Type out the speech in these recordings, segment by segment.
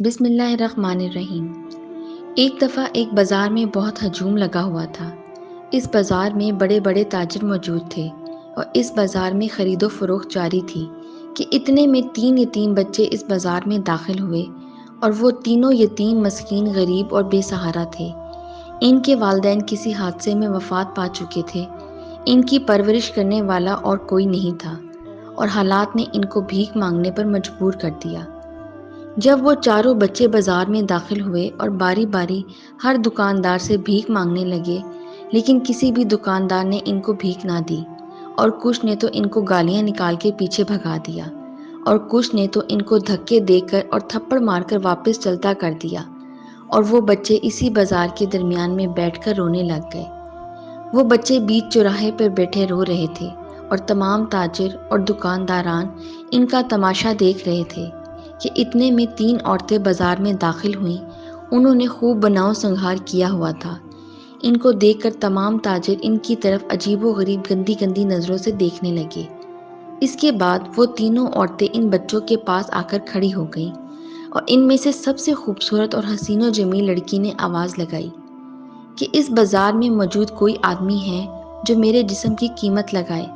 بسم اللہ الرحمن الرحیم۔ ایک دفعہ ایک بازار میں بہت ہجوم لگا ہوا تھا۔ اس بازار میں بڑے بڑے تاجر موجود تھے اور اس بازار میں خرید و فروخت جاری تھی کہ اتنے میں 3 یتیم بچے اس بازار میں داخل ہوئے اور وہ تینوں یتیم مسکین غریب اور بے سہارا تھے۔ ان کے والدین کسی حادثے میں وفات پا چکے تھے۔ ان کی پرورش کرنے والا اور کوئی نہیں تھا اور حالات نے ان کو بھیک مانگنے پر مجبور کر دیا۔ جب وہ چاروں بچے بازار میں داخل ہوئے اور باری باری ہر دکاندار سے بھیک مانگنے لگے، لیکن کسی بھی دکاندار نے ان کو بھیک نہ دی اور کچھ نے تو ان کو گالیاں نکال کے پیچھے بھگا دیا اور کچھ نے تو ان کو دھکے دے کر اور تھپڑ مار کر واپس چلتا کر دیا، اور وہ بچے اسی بازار کے درمیان میں بیٹھ کر رونے لگ گئے۔ وہ بچے بیچ چوراہے پر بیٹھے رو رہے تھے اور تمام تاجر اور دکانداران ان کا تماشا دیکھ رہے تھے کہ اتنے میں 3 عورتیں بازار میں داخل ہوئیں۔ انہوں نے خوب بناؤ سنگھار کیا ہوا تھا۔ ان کو دیکھ کر تمام تاجر ان کی طرف عجیب و غریب گندی گندی نظروں سے دیکھنے لگے۔ اس کے بعد وہ تینوں عورتیں ان بچوں کے پاس آ کر کھڑی ہو گئیں اور ان میں سے سب سے خوبصورت اور حسین و جمیل لڑکی نے آواز لگائی کہ اس بازار میں موجود کوئی آدمی ہے جو میرے جسم کی قیمت لگائے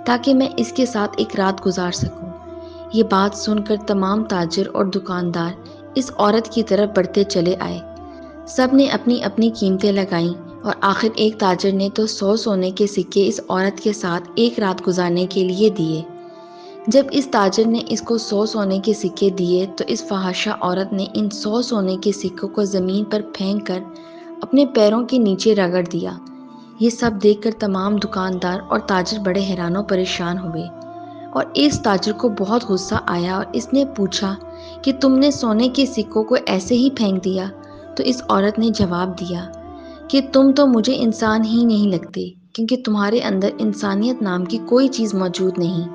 تاکہ میں اس کے ساتھ ایک رات گزار سکوں۔ یہ بات سن کر تمام تاجر اور دکاندار اس عورت کی طرف بڑھتے چلے آئے۔ سب نے اپنی اپنی قیمتیں لگائیں اور آخر ایک تاجر نے تو 100 سونے کے سکے اس عورت کے ساتھ ایک رات گزارنے کے لیے دیے۔ جب اس تاجر نے اس کو 100 سونے کے سکے دیے تو اس فحاشہ عورت نے ان 100 سونے کے سکوں کو زمین پر پھینک کر اپنے پیروں کے نیچے رگڑ دیا۔ یہ سب دیکھ کر تمام دکاندار اور تاجر بڑے حیران و پریشان ہوئے اور اس تاجر کو بہت غصہ آیا اور اس نے پوچھا کہ تم نے سونے کے سکوں کو ایسے ہی پھینک دیا؟ تو اس عورت نے جواب دیا کہ تم تو مجھے انسان ہی نہیں لگتے، کیونکہ تمہارے اندر انسانیت نام کی کوئی چیز موجود نہیں،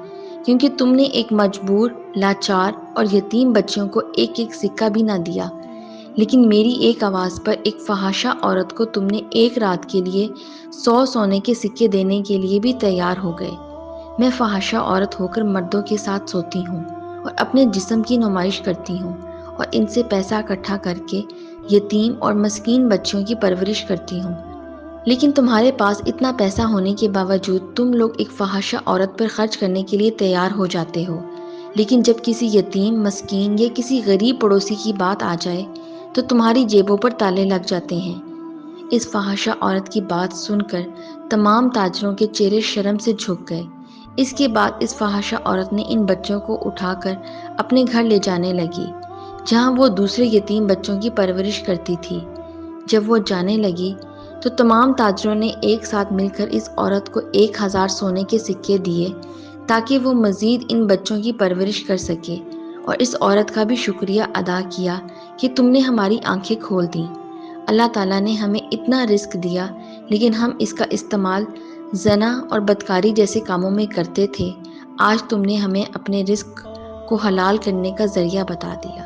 کیونکہ تم نے ایک مجبور، لاچار اور یتیم بچوں کو ایک ایک سکہ بھی نہ دیا، لیکن میری ایک آواز پر ایک فحاشہ عورت کو تم نے ایک رات کے لیے 100 سونے کے سکے دینے کے لیے بھی تیار ہو گئے۔ میں فحاشہ عورت ہو کر مردوں کے ساتھ سوتی ہوں اور اپنے جسم کی نمائش کرتی ہوں اور ان سے پیسہ اکٹھا کر کے یتیم اور مسکین بچوں کی پرورش کرتی ہوں، لیکن تمہارے پاس اتنا پیسہ ہونے کے باوجود تم لوگ ایک فحاشہ عورت پر خرچ کرنے کے لیے تیار ہو جاتے ہو، لیکن جب کسی یتیم، مسکین یا کسی غریب پڑوسی کی بات آ جائے تو تمہاری جیبوں پر تالے لگ جاتے ہیں۔ اس فحاشہ عورت کی بات سن کر تمام تاجروں کے چہرے شرم سے جھک گئے۔ اس کے بعد اس فحاشہ عورت نے ان بچوں کو اٹھا کر اپنے گھر لے جانے لگی، جہاں وہ دوسرے یتیم بچوں کی پرورش کرتی تھی۔ جب وہ جانے لگی تو تمام تاجروں نے ایک ساتھ مل کر اس عورت کو 1000 سونے کے سکے دیے تاکہ وہ مزید ان بچوں کی پرورش کر سکے، اور اس عورت کا بھی شکریہ ادا کیا کہ تم نے ہماری آنکھیں کھول دیں۔ اللہ تعالیٰ نے ہمیں اتنا رزق دیا، لیکن ہم اس کا استعمال زنا اور بدکاری جیسے کاموں میں کرتے تھے۔ آج تم نے ہمیں اپنے رزق کو حلال کرنے کا ذریعہ بتا دیا۔